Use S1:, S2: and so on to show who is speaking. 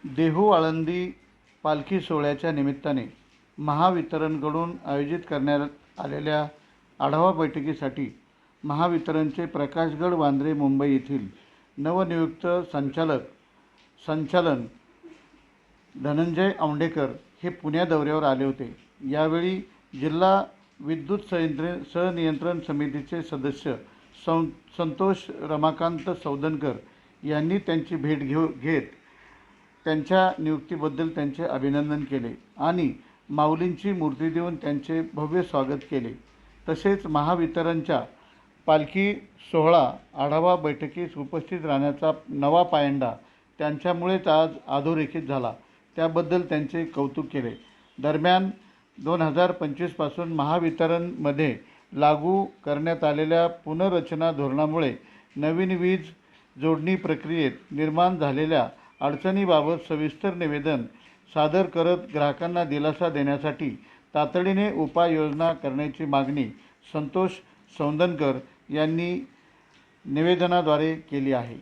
S1: देहू आळंदी पालखी सोहळ्याच्या निमित्ताने महावितरणकडून आयोजित करण्यात आलेल्या आढावा बैठकीसाठी महावितरणचे प्रकाशगड वांद्रे मुंबई येथील नवनियुक्त संचालन धनंजय औंढेकर हे पुणे दौऱ्यावर आले होते। यावेळी जिल्हा विद्युत सहनियंत्रण समितीचे सदस्य संतोष रमाकांत सौदनकर यांनी त्यांची भेट घेत त्यांच्या नियुक्तीबद्दल त्यांचे अभिनंदन केले आणि माऊलींची मूर्ती देऊन त्यांचे भव्य स्वागत केले। तसेच महावितरणच्या पालखी सोहळा आढावा बैठकीस उपस्थित राहण्याचा नवा पायंडा त्यांच्यामुळेच आज अधोरेखित झाला, त्याबद्दल त्यांचे कौतुक केले। दरम्यान 2025 पासून महावितरणमध्ये लागू करण्यात आलेल्या पुनर्रचना धोरणामुळे नवीन वीज जोडणी प्रक्रियेत निर्माण झालेल्या अडचणीबाबत सविस्तर निवेदन सादर करत ग्राहकांना दिलासा देण्यासाठी तातडीने उपाययोजना करण्याची मागणी संतोष सौदनकर यांनी निवेदनाद्वारे केली आहे।